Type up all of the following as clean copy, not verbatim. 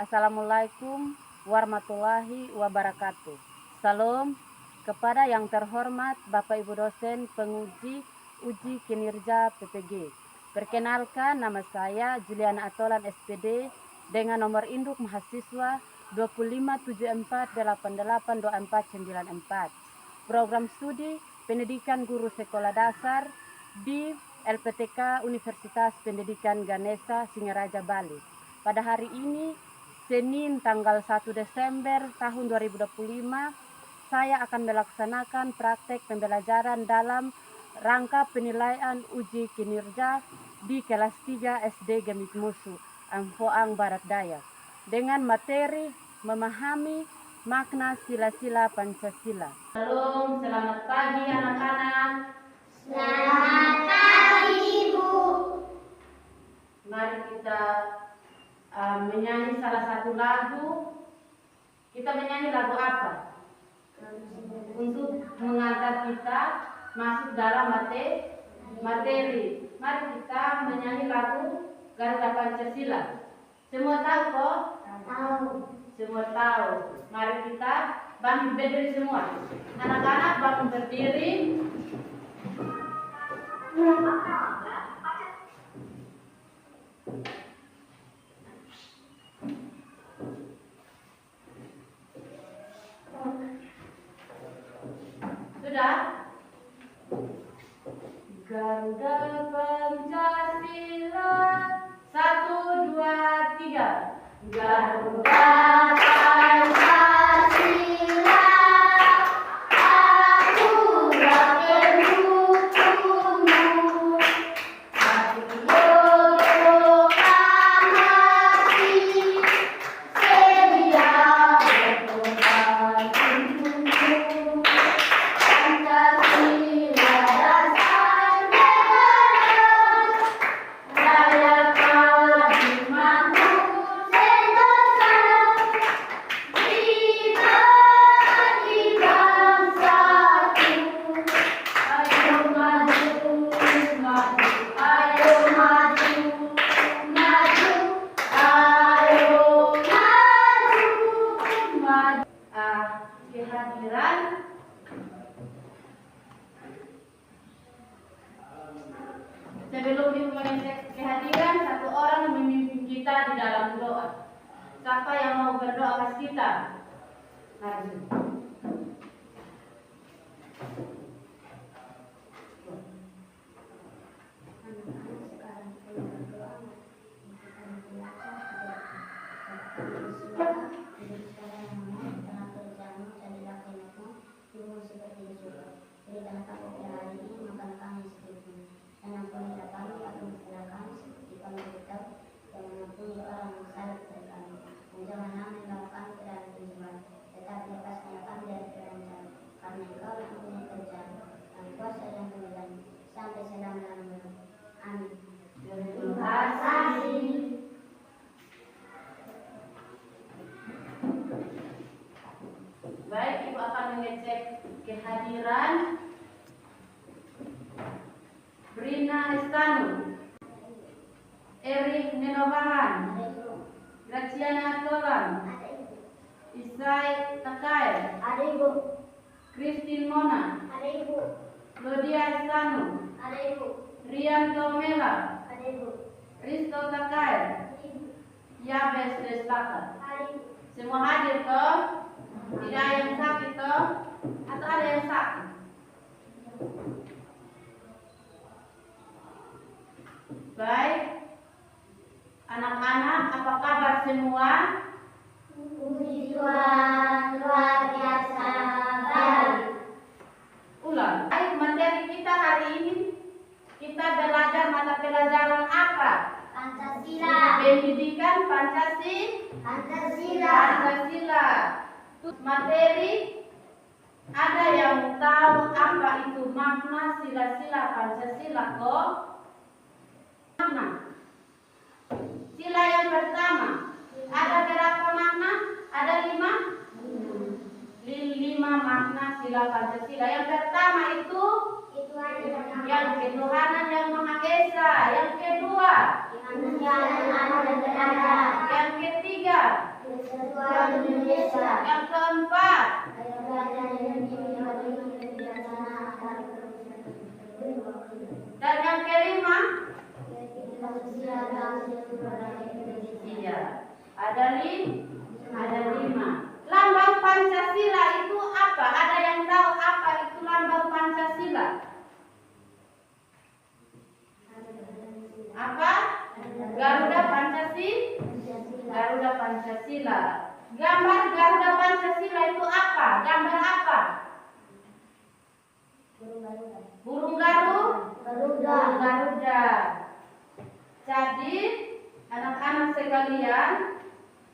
Assalamualaikum warahmatullahi wabarakatuh. Salam kepada yang terhormat Bapak Ibu dosen penguji uji kinerja PPG. Perkenalkan, nama saya Juliana Atolan SPD dengan nomor induk mahasiswa 25748829494. Program studi pendidikan guru sekolah dasar di LPTK Universitas Pendidikan Ganesha Singaraja Bali. Pada hari ini, Senin tanggal 1 Desember tahun 2025, saya akan melaksanakan praktek pembelajaran dalam rangka penilaian uji kinerja di kelas 3 SD Gemik Musu, Amfoang Barat Daya, dengan materi memahami makna sila-sila Pancasila. Salam, selamat pagi anak-anak. Selamat pagi, Ibu. Mari kita menyanyi salah satu lagu. Kita menyanyi lagu apa? Untuk mengantar kita masuk dalam materi. Mari kita menyanyi lagu Garuda Pancasila. Semua tahu kok? Tahu. Semua tahu. Mari kita bangun berdiri semua. Anak-anak bangun berdiri. Sudah? Garuda Pancasila 1, 2, 3. Garuda Pancasila, aku pendukungmu. Aku proklamasi sedia berkorban untukmu. Pancasila dasar negara, rakyat wajib makmur sentosa. Kita di bangsaku, ayo maju, maju, ayo maju, maju, ayo maju, maju. Kehadiran sebelum dimulai kehadiran, satu orang yang memimpin kita di dalam doa. Siapa yang mau berdoa atas kita? Mari. Baik, Ibu akan mengecek kehadiran Brina Estanu, Erik Nenobahan, Graciana Atolan, Isai Takae, Ada Ibu. Christine Mona, Ada Ibu. Lodia Estanu, Ada Ibu. Rian Tomela, Ada Ibu. Risto Takae, Ada Ibu. Yabes Destaka. Ada Ibu. Semua hadir toh? Tidak ada yang sakit toh? Atau ada yang sakit? Baik, anak-anak, apa kabar semua? Puji Tuhan, luar biasa baik. Ulang. Baik, materi kita hari ini, kita belajar mata pelajaran apa? Pancasila. Pendidikan Pancasila. Pancasila. Materi, ada yang tahu apa itu makna sila-sila Pancasila kok? Makna. Sila yang pertama, ada berapa makna? Ada 5? 5 makna sila Pancasila. Yang pertama itu yang ketuhanan yang Maha Esa. Yang kedua, Yang ketiga, Pancasila dalam satu negara Indonesia. Iya. Ada 5. Lambang Pancasila itu apa? Ada yang tahu apa itu lambang Pancasila? Apa? Garuda Pancasila. Garuda Pancasila. Gambar Garuda Pancasila itu apa? Gambar apa? Burung Garuda. Jadi anak-anak sekalian,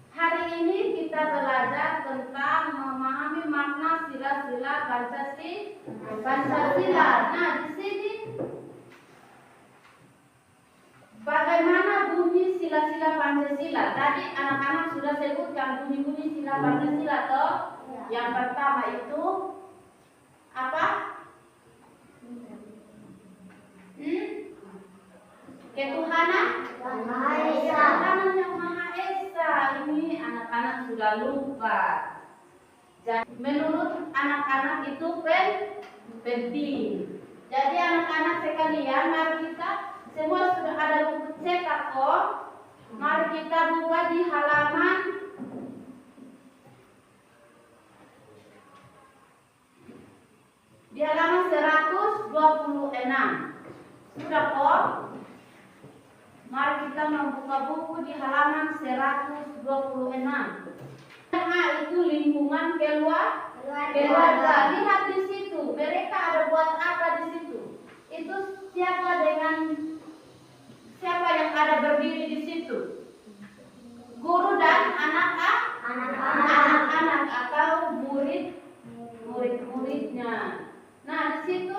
hari ini kita belajar tentang memahami makna sila-sila Pancasila. Nah, di sini bagaimana bunyi sila-sila Pancasila? Tadi anak-anak sudah sebutkan bunyi-bunyi sila Pancasila toh. Yang pertama itu apa? Ketuhanan Ketuhanan yang Maha Esa. Ini anak-anak sudah lupa. Jadi menurut anak-anak itu penting. Jadi anak-anak sekalian, mari kita semua sudah ada buku cetak kok. Mari kita buka di halaman 126. Sudah kok? Mari kita membuka buku di halaman 126. Nah, itu lingkungan keluarga. Lihat di situ, mereka ada buat apa di situ? Itu siapa yang ada berdiri di situ? Guru dan anak-anak atau murid-muridnya. Nah, di situ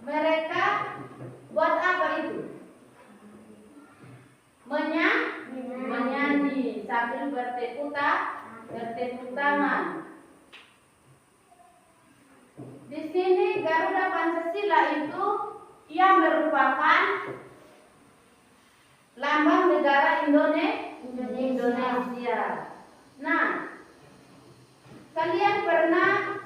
mereka buat apa itu? Menyanyi sambil bertepuk tangan. Di sini Garuda Pancasila itu yang merupakan lambang negara Indonesia. Nah, kalian pernah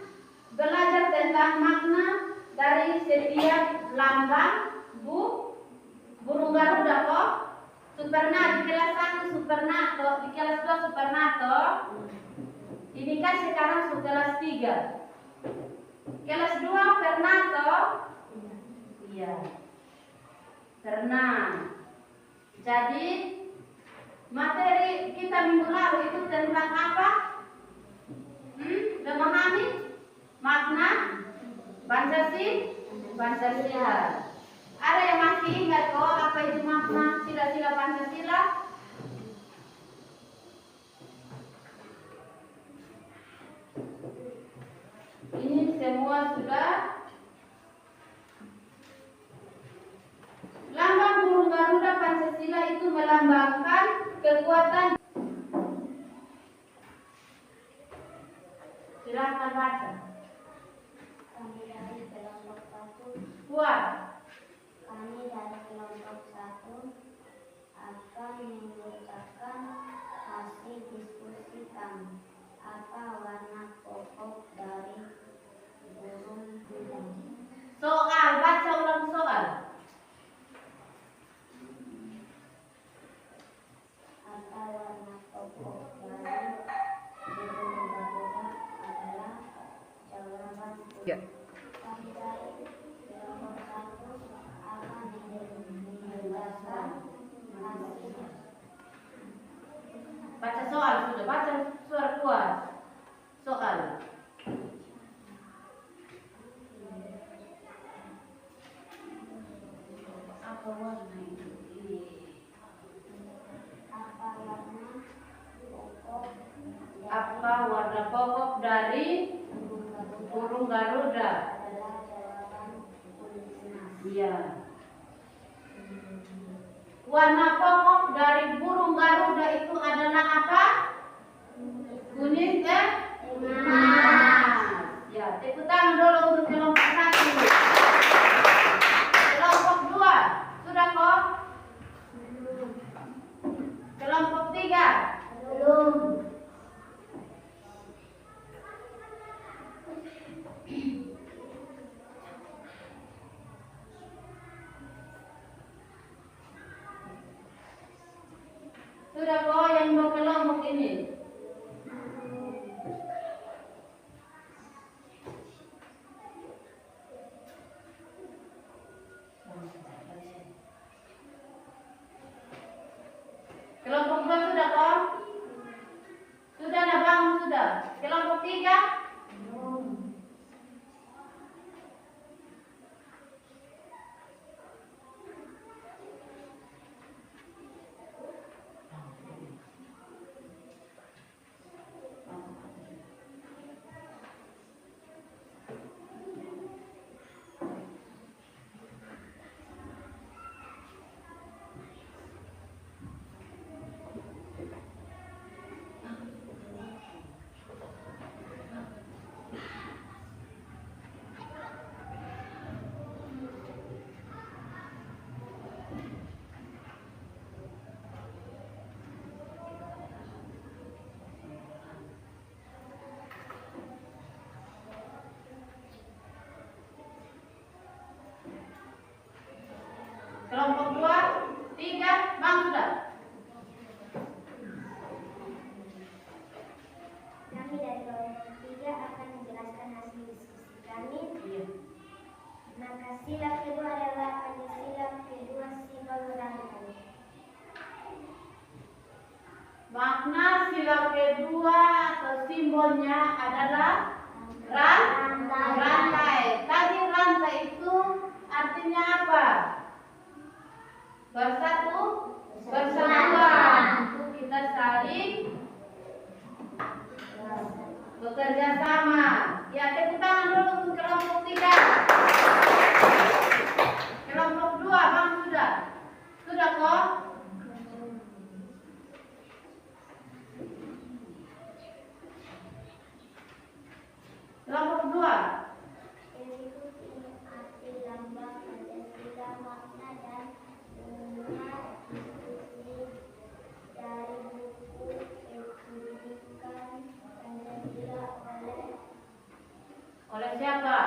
belajar tentang makna dari setiap lambang burung Garuda kok? Superna di kelas 1 Supernato, di kelas 2 Supernato. Ini kan sekarang kelas 3. Kelas 2 Pernato. Iya. Pernah. Jadi materi kita minggu lalu itu tentang apa? Memahami makna Pancasila. Ada yang masih ingat kok apa itu makna sila-sila Pancasila? Ini semua sudah. Lambang burung Garuda Pancasila itu melambangkan kekuatan. Silakan baca. Kami dari kelompok 1 Kuat. Kami dari kelompok 1 akan mengucapkan hasil diskusi kami. Apa warna pokok dari burung Garuda? Soal, baca ulang soal. Apa warna pokok dari burung Garuda adalah jawaban. Ya. Kami dari kelompok 1 akan menjelaskan hasil. Baca soal sudah, baca suara kuat. Soal. Apa warna itu? Apa warna pokok dari burung Garuda? Adalah jawaban tulisnya. Iya. Warna pokok dari burung Garuda itu adalah apa? Kuning emas. Ya, tepuk tangan dulu untuk kelompok 1. Kelompok 2 sudah kok? Kelompok 3 Belum. Sudah kok yang mau kelompok ini. Kelompok 2 sudah kok? Sudah ada bang, sudah. Kelompok 3? Kelompok 2, 3, bang sudah. Kami dari kelompok 3 akan menjelaskan hasil diskusi kami. Maka sila kedua adalah Pancasila, kedua simbol rangkai. Makna sila kedua atau simbolnya adalah rantai. Tadi rantai itu artinya apa? Bersatuan. Kita saling bekerja sama. Ya, tepuk tangan dulu untuk kelompok 3. Kelompok 2, bang sudah. Sudah kok? Kelompok 2. Berikut ini arti lambang Pancasila, makna dan pendengar diskusi dari buku Pendidikan Pancasila Oleh siapa?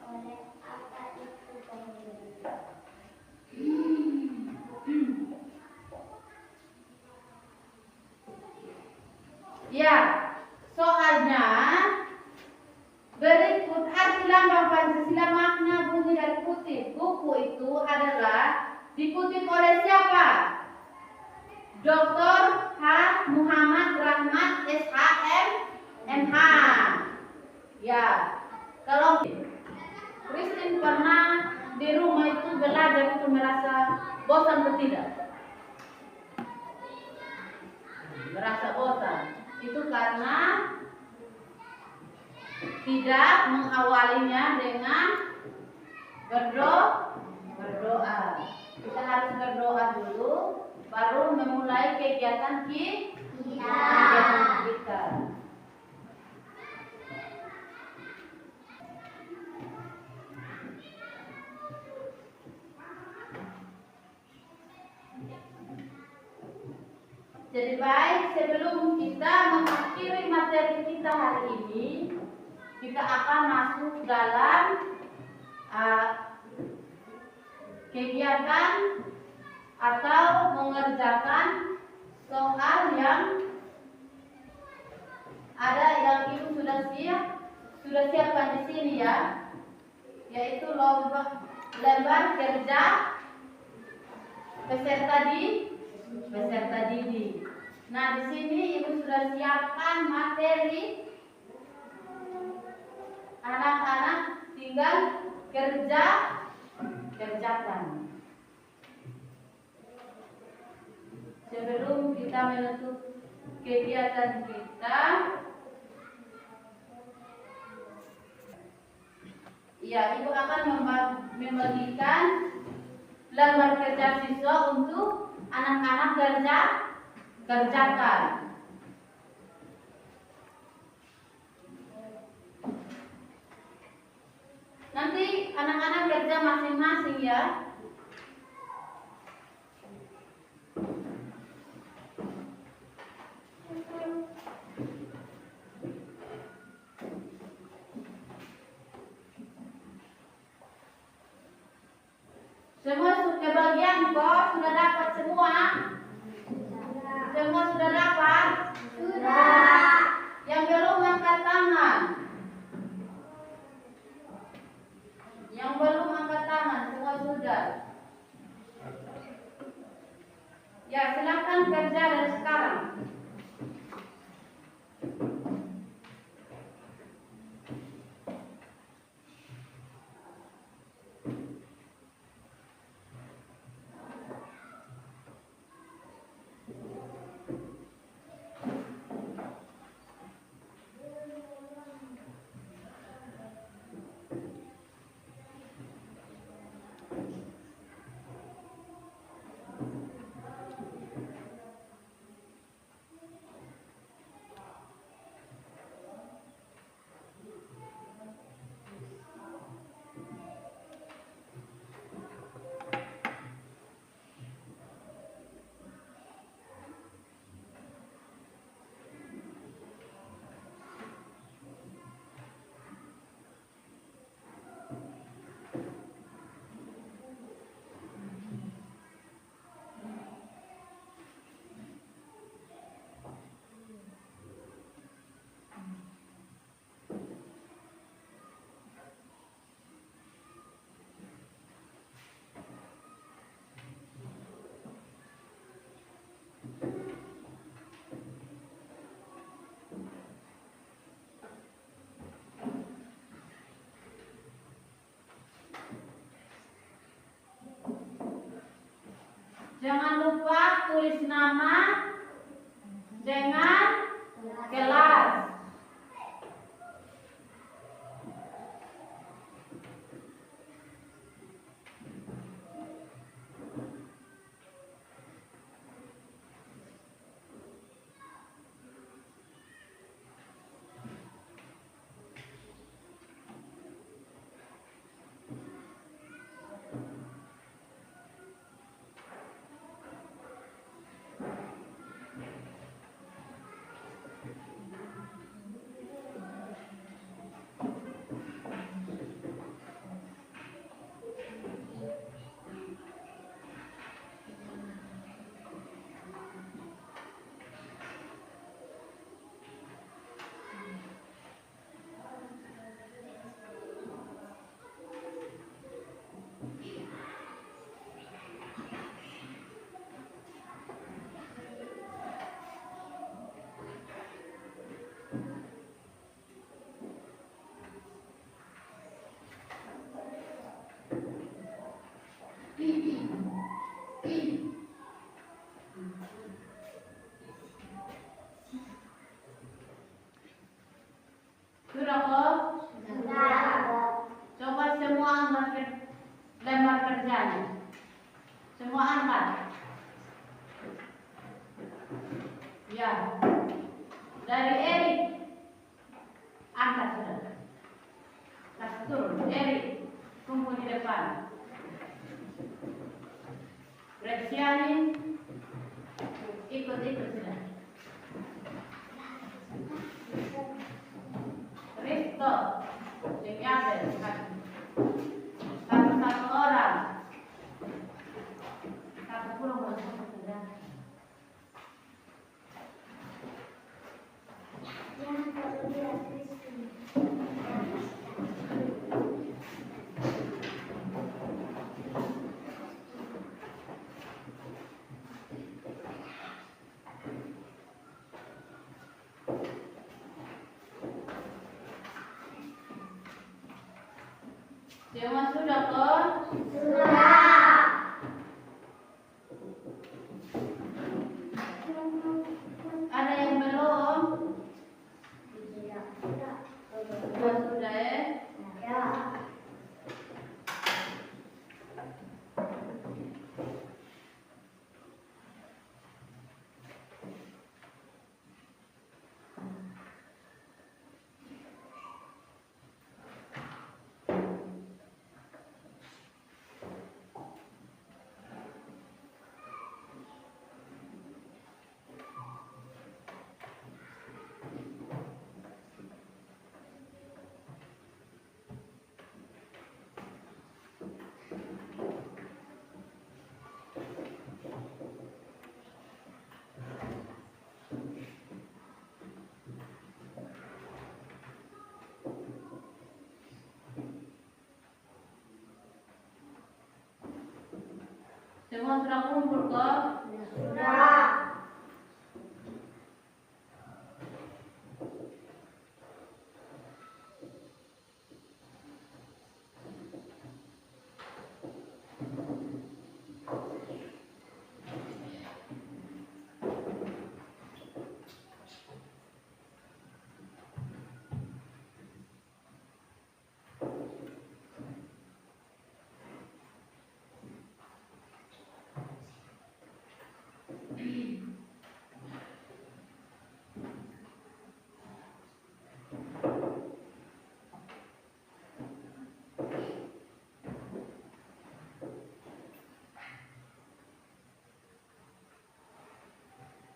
oleh apa itu Pancasila. Ya, soalnya berikut arti lambang Pancasila, makna bunyi dari kutip. Buku itu adalah dikutip oleh siapa? Dr. H. Muhammad Rahmat SHM MH. Ya, kalau Christine pernah di rumah itu belajar itu merasa bosan atau tidak? Merasa bosan. Itu karena tidak mengawalinya dengan berdoa. Kita harus berdoa dulu, baru memulai kegiatan kita. Jadi baik, sebelum kita mengakhiri materi kita hari ini, kita akan masuk dalam kegiatan atau mengerjakan soal yang ada yang ibu sudah siapkan di sini ya, yaitu lembar kerja peserta didik. Nah, di sini ibu sudah siapkan materi, anak-anak tinggal kerjakan. Sebelum kita menutup kegiatan kita, ya, ibu akan membagikan lembar kerja siswa untuk anak-anak kerjakan. Nanti anak-anak kerja masing-masing ya. Semua kebagian kok sudah dapat semua. Ya, silakan kerja dari sekarang. Jangan lupa tulis nama dengan kelas. Sudah kok? Coba semua angkat lembar kerjanya. Semua angkat. Ya. Dari Erik. Angkat sudah. Kasih turun. Erik. Kumpul di depan. Reksiani. Ikut-ikut sudah. Risto, Jengabel, satu orang, satu pulang masuk sudah. Semua sudah kok? Sudah. Ada yang belum? Sudah. Sudah ya? Ya. Semua sudah kumpul kok? Sudah.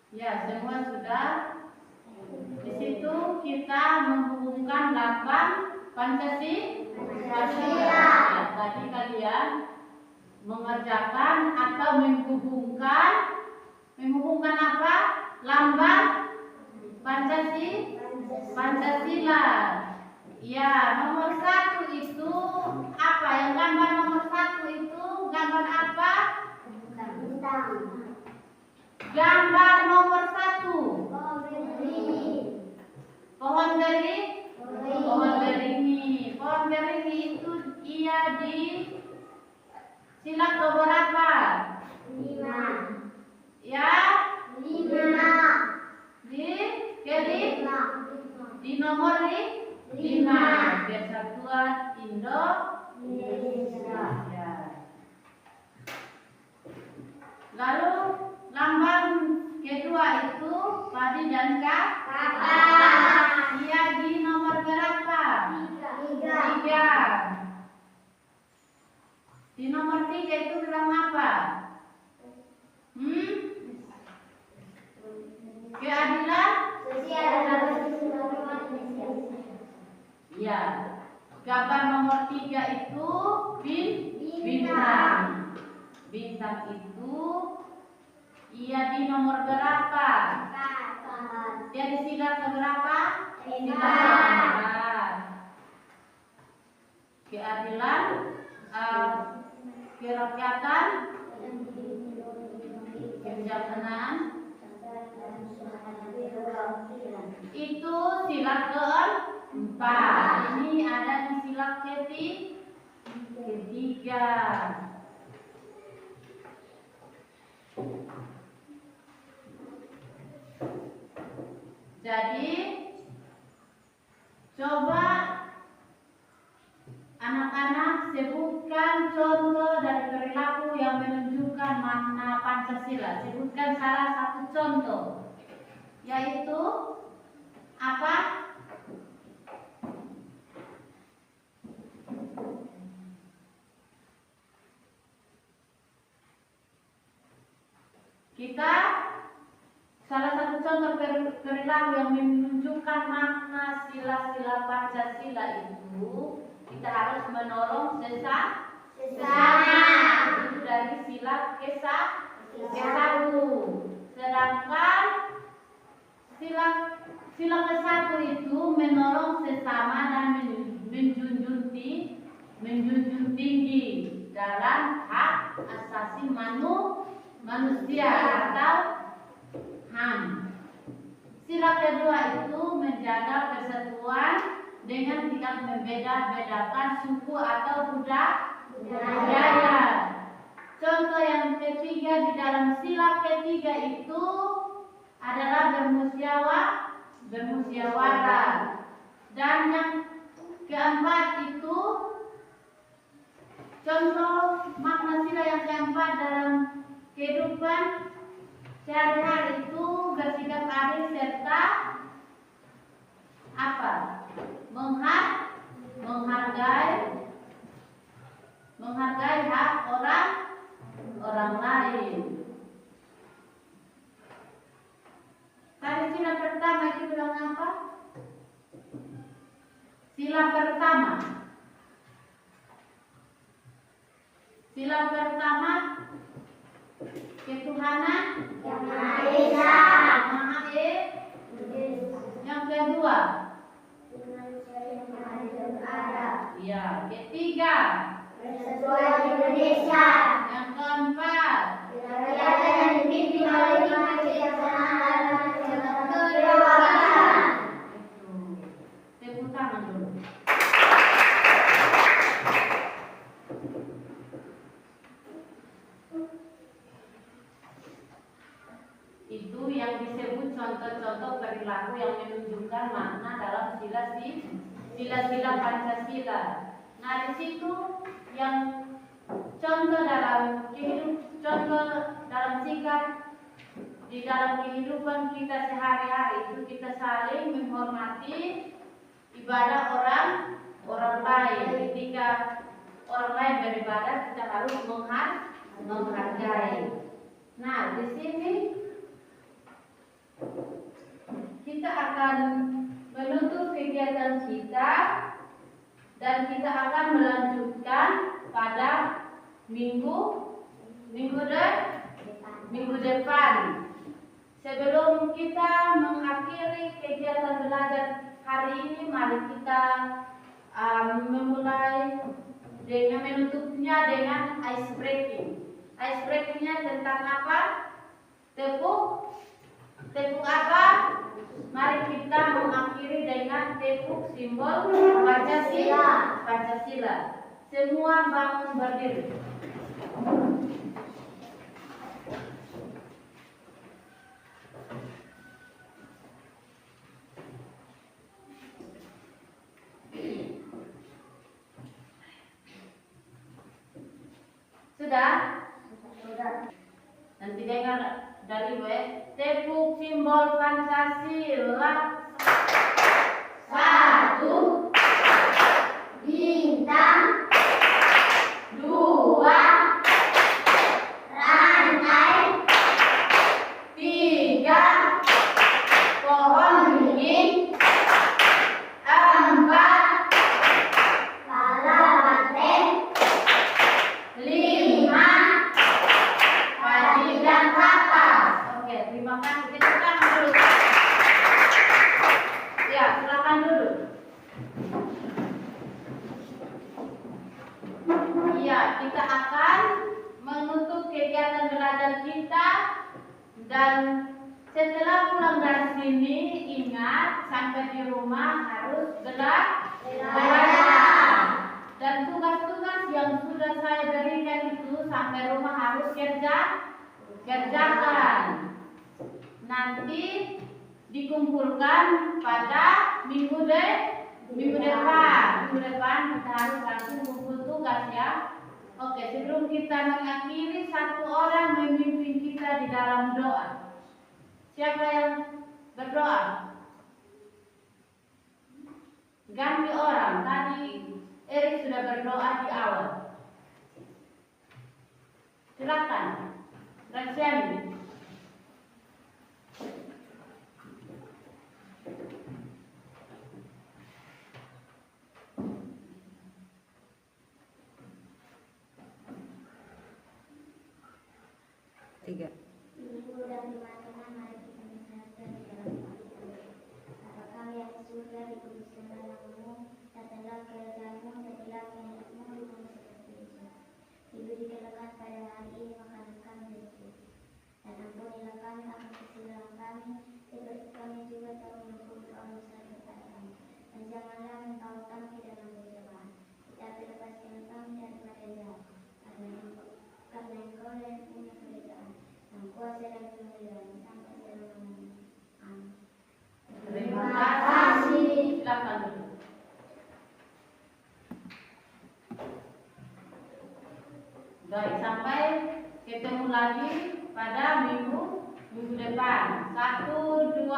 Ya, semua sudah. Di situ kita menghubungkan lambang Pancasila. Ya, tadi kalian mengerjakan atau menghubungkan apa? Lambang Pancasila. Ya, nomor 1 itu apa? Yang gambar nomor 1 itu gambar apa? Gambar nomor 1. Pohon beringin. Pohon beringin itu ia di sila keberapa? 5. Ya, 5. di nomor 5. Persatuan Indonesia. Ya. Lalu lambang kedua itu padi dan kapak. Ia di nomor berapa? 3. Di nomor 3 itu bilang apa? Keadilan ya. Gambar nomor 3 itu bintang. Bintang itu ia di nomor berapa? 4. Dia di sila keberapa? Sila 4. Keadilan, kerakyatan, kebijaksanaan. Itu sila keempat. Ini ada di sila ketiga. Jadi coba anak-anak sebutkan contoh dari perilaku yang menunjukkan makna Pancasila. Sebutkan salah satu contoh, yaitu apa? Kita salah satu contoh perilaku yang menunjukkan makna sila-sila Pancasila itu kita harus menolong sesama. Itu dari sila ke-1. Sedangkan sila ke-1 itu menolong sesama dan menjunjung tinggi dalam hak asasi manusia atau HAM. Sila kedua itu menjaga persatuan dengan tidak membeda-bedakan suku atau budaya. Contoh yang ketiga di dalam sila ketiga itu adalah bermusyawarah. Dan yang keempat itu contoh makna sila yang keempat dalam kehidupan sehari-hari itu bersikap adil serta apa? Menghargai hak orang lain. Tadi sila pertama itu bilang apa? Sila pertama ketuhanan Yang Maha Esa. Yang kedua, Yang Maha ya, ketiga, Persatuan Indonesia. yang keempat, Kerakyatan yang dipimpin oleh hikmat kebijaksanaan dan kedaulatan. Tepuk tangan dulu. Itu yang disebut contoh-contoh perilaku yang menunjukkan makna dalam sila-sila Pancasila. Nah, di situ yang contoh dalam sikap di dalam kehidupan kita sehari-hari itu kita saling menghormati ibadah orang lain. Ketika orang lain beribadah kita harus menghargai. Nah, di sini kita akan menutup kegiatan kita dan kita akan melanjutkan pada minggu depan. Sebelum kita mengakhiri kegiatan belajar hari ini, mari kita memulai dengan menutupnya dengan ice breaking. Ice breakingnya tentang apa? Tepuk apa? Mari kita mengakhiri dengan tepuk simbol Pancasila. Semua bangun berdiri. Sudah? Nanti dengar dari gue. Tepuk simbol Pancasila. 1 Bintang, 2 rantai, 3 pohon beringin, 4 kala banteng, 5 padi dan kapas. Oke, terima kasih. Kita tangan dulu. Ya, silakan dulu. Iya, kita akan menutup kegiatan belajar kita dan setelah pulang dari sini ingat sampai di rumah harus belajar. Dan tugas-tugas yang sudah saya berikan itu sampai rumah harus kerjakan. Nanti dikumpulkan pada minggu depan. Minggu depan kita harus langsung kumpul tugas ya. Oke, sebelum kita mengakhiri, satu orang memimpin kita di dalam doa. Siapa yang berdoa? Ganti orang. Tadi Erik sudah berdoa di awal. Silakan, Rasyani. Ibu dan teman-teman, mari kita mendengarkan di dalam Al-Quran. Bapa kami yang di surga, dikuduskanlah namamu, datanglah kerajaanmu, jadilah kehendakmu di bumi seperti di surga. Diberikanlah pada hari ini makanan kami rezeki, dan ampunilah kami akan kesalahan kami, seperti kami juga telah mengampuni orang dosa kepada kami. Dan janganlah membawa kami ke dalam pencobaan, tetapi lepaskan kami daripada jahat. Karena Engkau yang punya kerajaan, dan kuasa dan kemuliaan sampai selama-lamanya. Amin. Terima kasih. Silakan dulu. Baik, sampai ketemu lagi pada minggu depan. 1, 2,